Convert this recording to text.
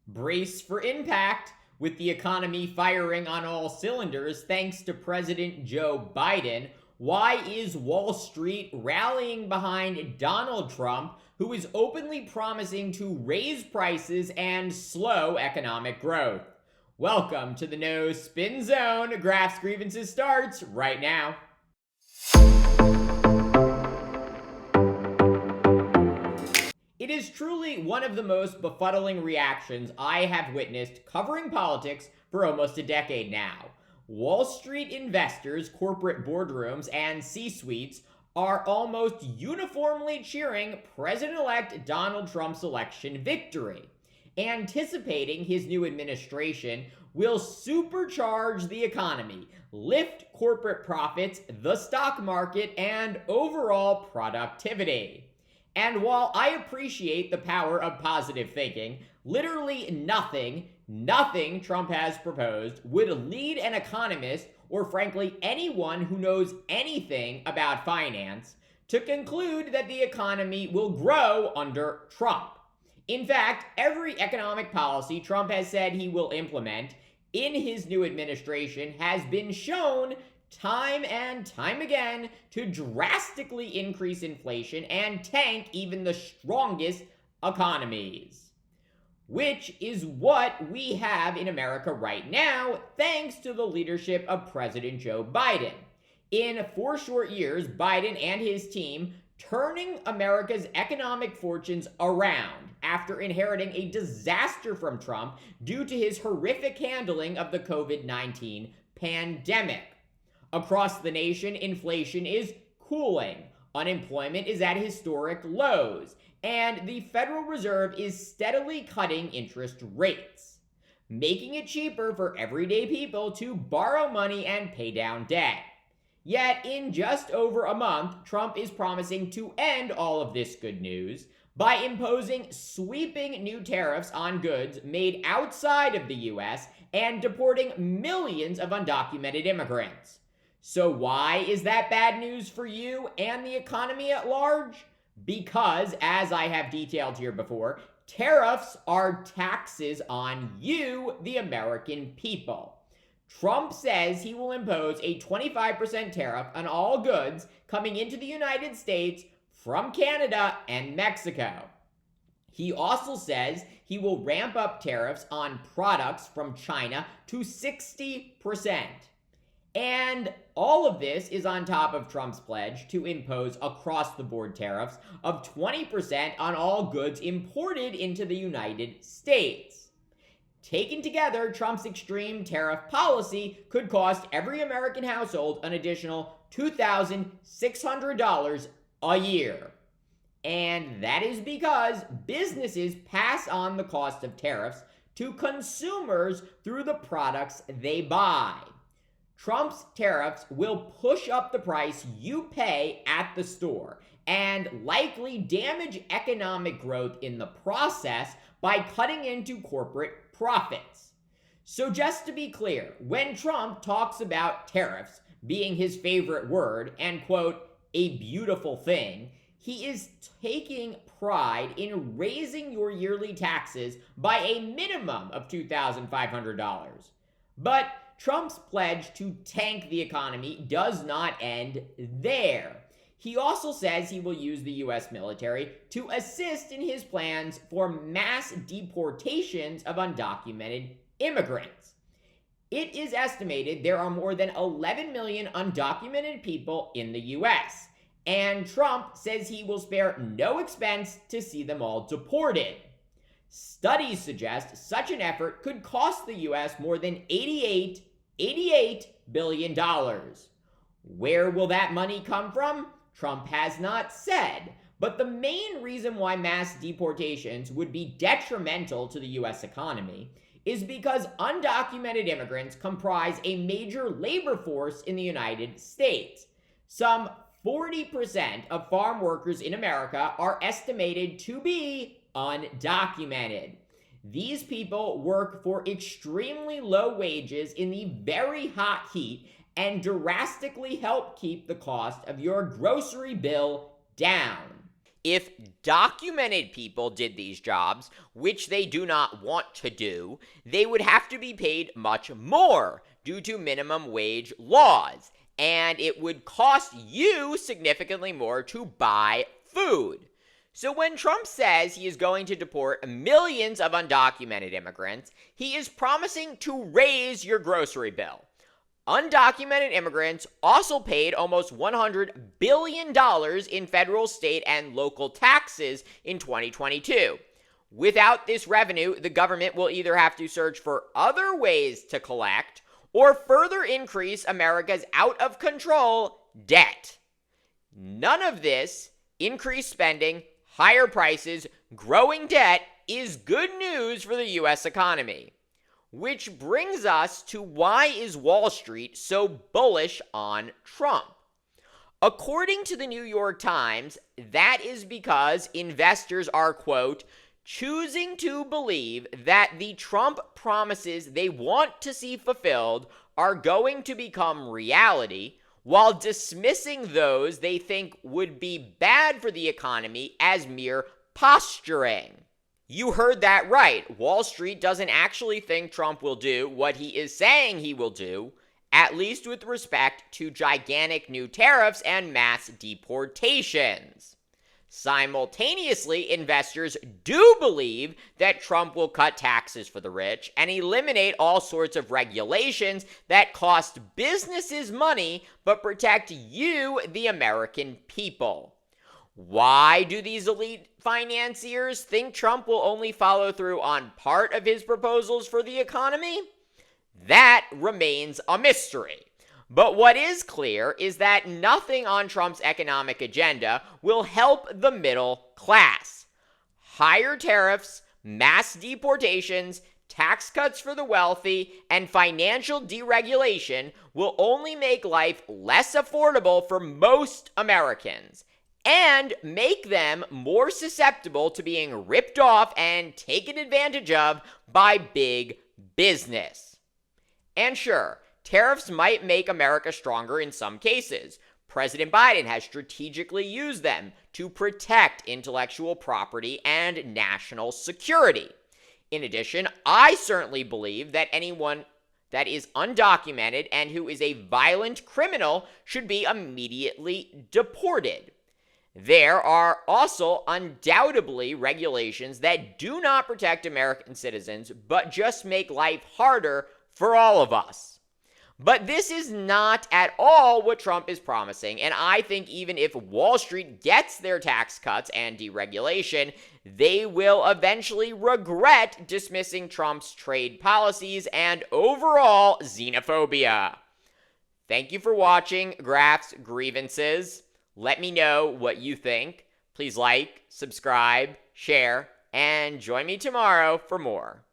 Brace for impact. With the economy firing on all cylinders thanks to President Joe Biden, why is Wall Street rallying behind Donald Trump, who is openly promising to raise prices and slow economic growth? Welcome to the No Spin Zone. Graphs Grievances starts right now. It is truly one of the most befuddling reactions I have witnessed covering politics for almost a decade now. Wall Street investors, corporate boardrooms, and C-suites are almost uniformly cheering President-elect Donald Trump's election victory, anticipating his new administration will supercharge the economy, lift corporate profits, the stock market, and overall productivity. And while I appreciate the power of positive thinking, literally nothing Trump has proposed would lead an economist, or frankly anyone who knows anything about finance, to conclude that the economy will grow under Trump. In fact, every economic policy Trump has said he will implement in his new administration has been shown time and time again to drastically increase inflation and tank even the strongest economies. Which is what we have in America right now, thanks to the leadership of President Joe Biden. In 4 short years, Biden and his team turning America's economic fortunes around after inheriting a disaster from Trump due to his horrific handling of the COVID-19 pandemic. Across the nation, inflation is cooling, unemployment is at historic lows, and the Federal Reserve is steadily cutting interest rates, making it cheaper for everyday people to borrow money and pay down debt. Yet, in just over a month, Trump is promising to end all of this good news by imposing sweeping new tariffs on goods made outside of the US and deporting millions of undocumented immigrants. So why is that bad news for you and the economy at large? Because, as I have detailed here before, tariffs are taxes on you, the American people. Trump says he will impose a 25% tariff on all goods coming into the United States from Canada and Mexico. He also says he will ramp up tariffs on products from China to 60%. And all of this is on top of Trump's pledge to impose across-the-board tariffs of 20% on all goods imported into the United States. Taken together, Trump's extreme tariff policy could cost every American household an additional $2,600 a year. And that is because businesses pass on the cost of tariffs to consumers through the products they buy. Trump's tariffs will push up the price you pay at the store and likely damage economic growth in the process by cutting into corporate profits. So just to be clear, when Trump talks about tariffs being his favorite word and, quote, a beautiful thing, he is taking pride in raising your yearly taxes by a minimum of $2,500. But Trump's pledge to tank the economy does not end there. He also says he will use the U.S. military to assist in his plans for mass deportations of undocumented immigrants. It is estimated there are more than 11 million undocumented people in the U.S., and Trump says he will spare no expense to see them all deported. Studies suggest such an effort could cost the U.S. more than $88 billion. Where will that money come from? Trump has not said, but the main reason why mass deportations would be detrimental to the U.S. economy is because undocumented immigrants comprise a major labor force in the United States. Some 40% of farm workers in America are estimated to be undocumented. These people work for extremely low wages in the very hot heat and drastically help keep the cost of your grocery bill down. If documented people did these jobs, which they do not want to do, they would have to be paid much more due to minimum wage laws, and it would cost you significantly more to buy food. So when Trump says he is going to deport millions of undocumented immigrants, he is promising to raise your grocery bill. Undocumented immigrants also paid almost $100 billion in federal, state, and local taxes in 2022. Without this revenue, the government will either have to search for other ways to collect or further increase America's out-of-control debt. None of this, increased spending, higher prices, growing debt, is good news for the U.S. economy. Which brings us to why is Wall Street so bullish on Trump? According to the New York Times, that is because investors are, quote, choosing to believe that the Trump promises they want to see fulfilled are going to become reality, while dismissing those they think would be bad for the economy as mere posturing. You heard that right. Wall Street doesn't actually think Trump will do what he is saying he will do, at least with respect to gigantic new tariffs and mass deportations. Simultaneously, investors do believe that Trump will cut taxes for the rich and eliminate all sorts of regulations that cost businesses money but protect you, the American people. Why do these elite financiers think Trump will only follow through on part of his proposals for the economy? That remains a mystery. But what is clear is that nothing on Trump's economic agenda will help the middle class. Higher tariffs, mass deportations, tax cuts for the wealthy, and financial deregulation will only make life less affordable for most Americans and make them more susceptible to being ripped off and taken advantage of by big business. And sure, tariffs might make America stronger in some cases. President Biden has strategically used them to protect intellectual property and national security. In addition, I certainly believe that anyone that is undocumented and who is a violent criminal should be immediately deported. There are also undoubtedly regulations that do not protect American citizens, but just make life harder for all of us. But this is not at all what Trump is promising, and I think even if Wall Street gets their tax cuts and deregulation, they will eventually regret dismissing Trump's trade policies and overall xenophobia. Thank you for watching Graf's Grievances. Let me know what you think. Please like, subscribe, share, and join me tomorrow for more.